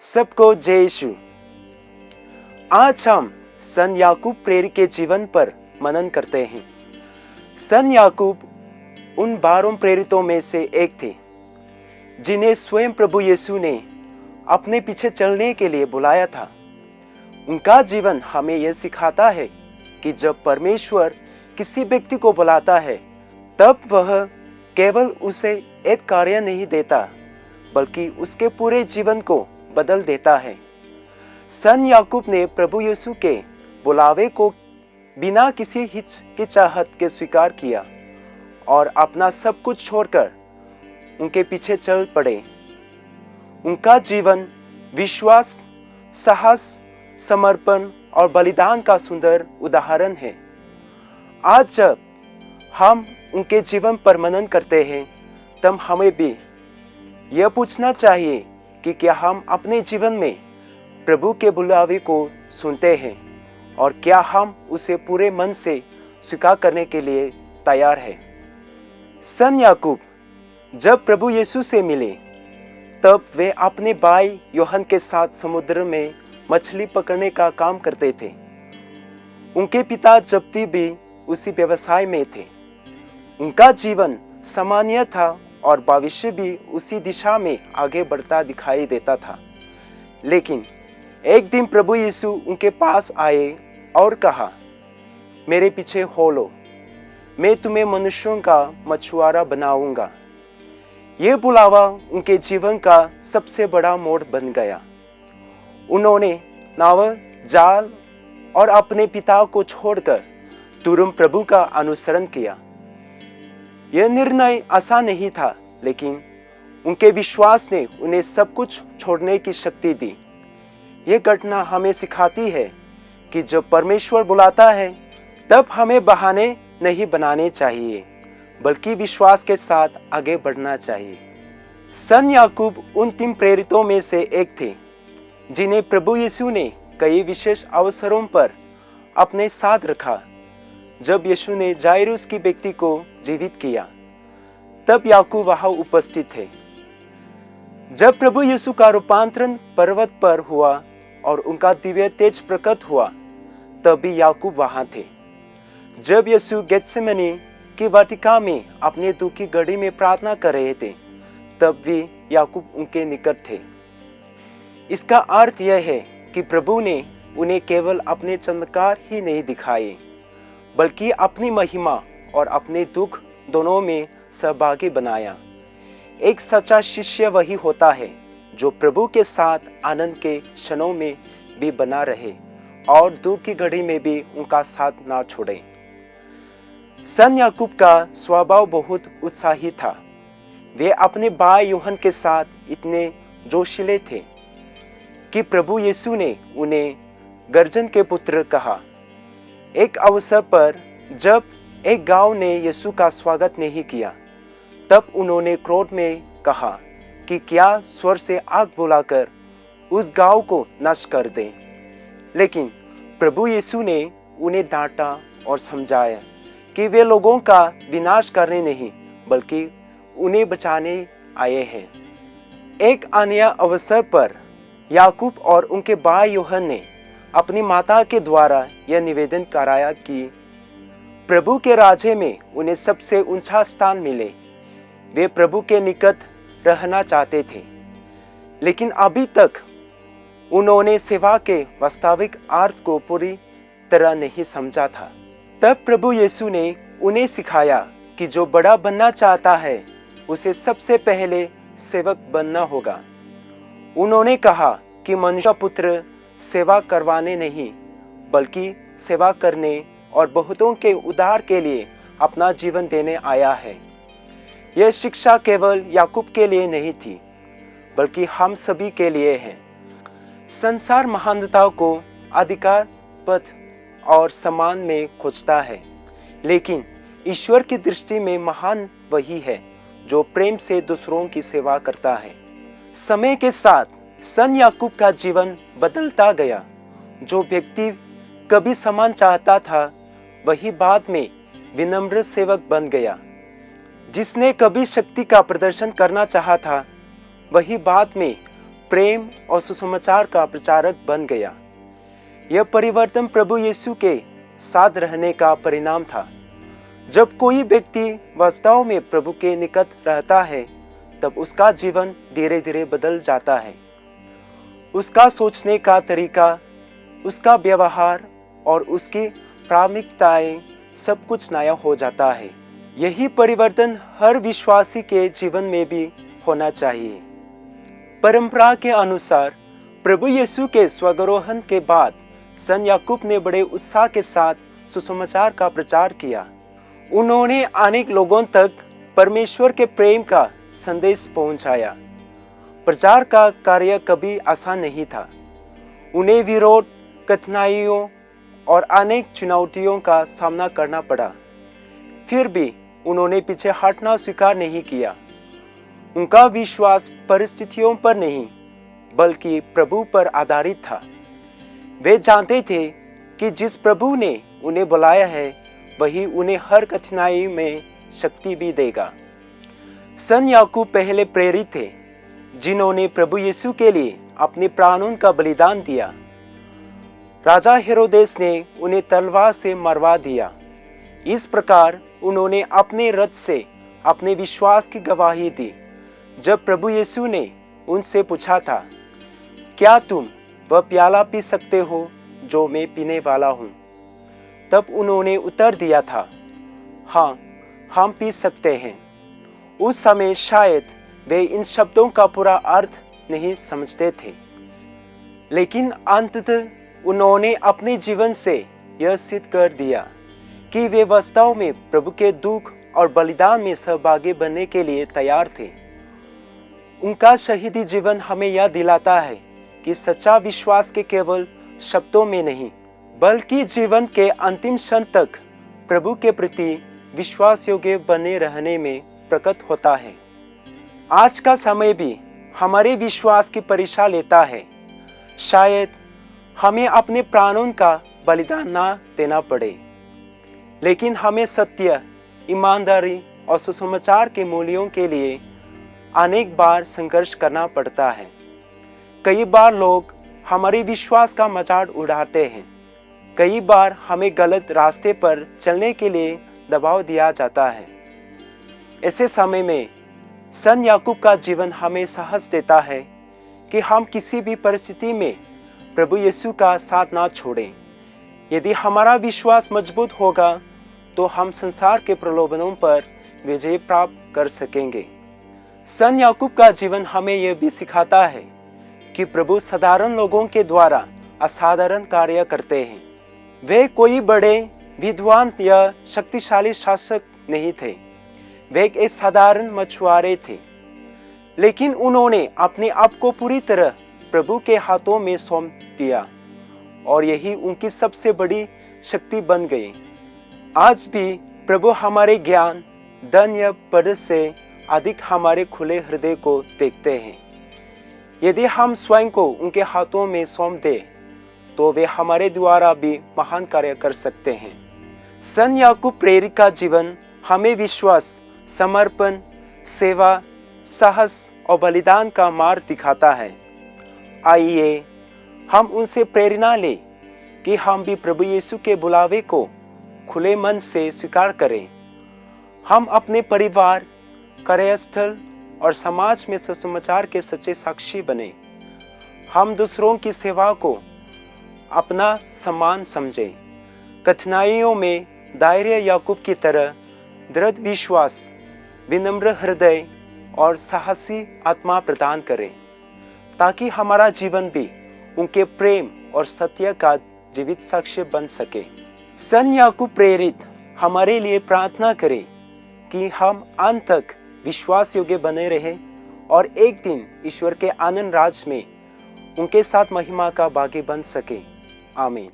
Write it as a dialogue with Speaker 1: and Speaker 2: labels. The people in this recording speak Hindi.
Speaker 1: सबको जय यीशु। आज हम सन याकूब प्रेरित के जीवन पर मनन करते हैं। सन याकूब उन 12 प्रेरितों में से एक थे जिन्हें स्वयं प्रभु यीशु ने अपने पीछे चलने के लिए बुलाया था। उनका जीवन हमें यह सिखाता है कि जब परमेश्वर किसी व्यक्ति को बुलाता है तब वह केवल उसे एक कार्य नहीं देता बल्कि उसके पूरे जीवन को बदल देता है। सन याकूब ने प्रभु यीशु के बुलावे को बिना किसी हिचकिचाहट के स्वीकार किया और अपना सब कुछ छोड़कर उनके पीछे चल पड़े। उनका जीवन विश्वास, साहस, समर्पण और बलिदान का सुंदर उदाहरण है। आज जब हम उनके जीवन पर मनन करते हैं तब हमें भी यह पूछना चाहिए कि क्या हम अपने जीवन में प्रभु के बुलावे को सुनते हैं और क्या हम उसे पूरे मन से स्वीकार करने के लिए तैयार हैं। सन याकूब जब प्रभु यीशु से मिले तब वे अपने भाई यूहन्ना के साथ समुद्र में मछली पकड़ने का काम करते थे। उनके पिता जब्दी भी उसी व्यवसाय में थे। उनका जीवन सामान्य था और भविष्य भी उसी दिशा में आगे बढ़ता दिखाई देता था। लेकिन एक दिन प्रभु यीशु उनके पास आए और कहा, मेरे पीछे हो लो, मैं तुम्हें मनुष्यों का मछुआरा बनाऊंगा। यह बुलावा उनके जीवन का सबसे बड़ा मोड़ बन गया। उन्होंने नाव, जाल और अपने पिता को छोड़कर तुरंत प्रभु का अनुसरण किया। यह निर्णय आसान नहीं था, लेकिन उनके विश्वास ने उन्हें सब कुछ छोड़ने की शक्ति दी। यह घटना हमें सिखाती है कि जब परमेश्वर बुलाता है तब हमें बहाने नहीं बनाने चाहिए बल्कि विश्वास के साथ आगे बढ़ना चाहिए। सन याकूब उन 3 प्रेरितों में से एक थे जिन्हें प्रभु यीशु ने कई विशेष अवसरों पर अपने साथ रखा। जब यीशु ने जायरूस की व्यक्ति को जीवित किया तब याकूब वहां उपस्थित थे। जब प्रभु यीशु का रूपांतरण पर्वत पर हुआ और उनका दिव्य तेज प्रकट हुआ तब भी याकूब वहां थे। जब यीशु गेत्सेमनी की वाटिका में अपने दुख की घड़ी में प्रार्थना कर रहे थे तब भी याकूब उनके निकट थे। इसका अर्थ यह है कि प्रभु ने उन्हें केवल अपने चमत्कार ही नहीं दिखाए बल्कि अपनी महिमा और अपने दुख दोनों में सहभागी बनाया। एक सच्चा शिष्य वही होता है जो प्रभु के साथ आनंद के क्षणों में भी बना रहे और दुख की घड़ी में भी उनका साथ ना छोड़े। सन याकूब का स्वभाव बहुत उत्साही था। वे अपने भाई यूहन्ना के साथ इतने जोशीले थे कि प्रभु यीशु ने उन्हें गर्जन के पुत्र कहा। एक अवसर पर जब एक गांव ने यीशु का स्वागत नहीं किया तब उन्होंने क्रोध में कहा कि क्या स्वर से आग बुलाकर उस गांव को नष्ट कर दें। लेकिन प्रभु यीशु ने उन्हें डांटा और समझाया कि वे लोगों का विनाश करने नहीं बल्कि उन्हें बचाने आए हैं। एक अन्य अवसर पर याकूब और उनके भाई यूहन्ना ने अपनी माता के द्वारा यह निवेदन कराया कि प्रभु के राज्य में उन्हें सबसे ऊंचा स्थान मिले। वे प्रभु के निकट रहना चाहते थे, लेकिन अभी तक उन्होंने सेवा के वास्तविक अर्थ को पूरी तरह नहीं समझा था। तब प्रभु यीशु ने उन्हें सिखाया कि जो बड़ा बनना चाहता है उसे सबसे पहले सेवक बनना होगा। उन्होंने कहा कि मनुष्य पुत्र सेवा करवाने नहीं बल्कि सेवा करने और बहुतों के उद्धार के लिए अपना जीवन देने आया है। यह शिक्षा केवल याकूब के लिए नहीं थी बल्कि हम सभी के लिए है। संसार महानता को अधिकार, पद और सम्मान में खोजता है, लेकिन ईश्वर की दृष्टि में महान वही है जो प्रेम से दूसरों की सेवा करता है। समय के साथ सन याकूब का जीवन बदलता गया। जो व्यक्ति कभी सम्मान चाहता था वही बाद में विनम्र सेवक बन गया। जिसने कभी शक्ति का प्रदर्शन करना चाहा था वही बाद में प्रेम और सुसमाचार का प्रचारक बन गया। यह परिवर्तन प्रभु यीशु के साथ रहने का परिणाम था। जब कोई व्यक्ति वास्तव में प्रभु के निकट रहता है, तब उसका जीवन धीरे धीरे बदल जाता है। उसका सोचने का तरीका, उसका व्यवहार और उसकी प्राथमिकताएं सब कुछ नया हो जाता है। यही परिवर्तन हर विश्वासी के जीवन में भी होना चाहिए। परंपरा के अनुसार प्रभु यीशु के स्वर्गारोहण के बाद संत याकूब ने बड़े उत्साह के साथ सुसमाचार का प्रचार किया। उन्होंने अनेक लोगों तक परमेश्वर के प्रेम का संदेश पहुंचाया। प्रचार का कार्य कभी आसान नहीं था। उन्हें विरोध, कठिनाइयों और अनेक चुनौतियों का सामना करना पड़ा। फिर भी उन्होंने पीछे हटना स्वीकार नहीं किया। उनका विश्वास परिस्थितियों पर नहीं, बल्कि प्रभु पर आधारित था। वे जानते थे कि जिस प्रभु ने उन्हें बुलाया है, वही उन्हें हर कठिनाई में शक्ति भी देगा। संत याकूब पहले प्रेरित थे, जिन्होंने प्रभु यीशु के लिए अपने प्राणों का बलिदान दिया। राजा हेरोदेस ने उन्हें तलवार से मरवा दिया। इस प्रकार उन्होंने अपने रथ से अपने विश्वास की गवाही दी। जब प्रभु यीशु ने उनसे पूछा था, क्या तुम वह प्याला पी सकते हो जो मैं पीने वाला हूँ? तब उन्होंने उत्तर दिया था, हाँ, हम पी सकते हैं। उस समय शायद वे इन शब्दों का पूरा अर्थ नहीं समझते थे, लेकिन अंततः उन्होंने अपने जीवन से यह सिद्ध कर दिया कि वे वास्तव में प्रभु के दुख और बलिदान में सहभागी बनने के लिए तैयार थे। उनका शहीदी जीवन हमें यह दिलाता है कि सच्चा विश्वास के केवल शब्दों में नहीं, बल्कि जीवन के अंतिम क्षण तक प्रभु के प्रति विश्वास योग्य बने रहने में प्रकट होता है। आज का समय भी हमारे विश्वास की परीक्षा लेता है। शायद हमें अपने प्राणों का बलिदान ना देना पड़े, लेकिन हमें सत्य, ईमानदारी और सुसमाचार के मूल्यों के लिए अनेक बार संघर्ष करना पड़ता है। कई बार लोग हमारे विश्वास का मजाक उड़ाते हैं। कई बार हमें गलत रास्ते पर चलने के लिए दबाव दिया जाता है। ऐसे समय में संत याकूब का जीवन हमें साहस देता है कि हम किसी भी परिस्थिति में प्रभु यीशु का साथ ना छोड़ें। यदि हमारा विश्वास मजबूत होगा, तो हम संसार के प्रलोभनों पर विजय प्राप्त कर सकेंगे। संत याकूब का जीवन हमें यह भी सिखाता है कि प्रभु साधारण लोगों के द्वारा असाधारण कार्य करते हैं। वे कोई बड़े विद्वान या शक्तिशाली शासक नहीं थे। वे एक साधारण मछुआरे थे, लेकिन उन्होंने अपने आप को पूरी तरह प्रभु के हाथों में सौंप दिया और यही उनकी सबसे बड़ी शक्ति बन गई। आज भी प्रभु हमारे ज्ञान, धन या पद से अधिक हमारे खुले हृदय को देखते हैं। यदि हम स्वयं को उनके हाथों में सौंप दें, तो वे हमारे द्वारा भी महान कार्य कर सकते हैं। संत याकूब प्रेरित का जीवन हमें विश्वास, समर्पण, सेवा, साहस और बलिदान का मार्ग दिखाता है। आइए हम उनसे प्रेरणा लें कि हम भी प्रभु यीशु के बुलावे को खुले मन से स्वीकार करें। हम अपने परिवार, कार्यस्थल और समाज में सुसमाचार के सच्चे साक्षी बने। हम दूसरों की सेवा को अपना सम्मान समझें। कठिनाइयों में धैर्य याकूब की तरह दृढ़ विश्वास, विनम्र हृदय और साहसी आत्मा प्रदान करें, ताकि हमारा जीवन भी उनके प्रेम और सत्य का जीवित साक्ष्य बन सके। संत याकूब प्रेरित हमारे लिए प्रार्थना करें कि हम अंत तक विश्वास योग्य बने रहें और एक दिन ईश्वर के आनंद राज में उनके साथ महिमा का भागी बन सके। आमीन।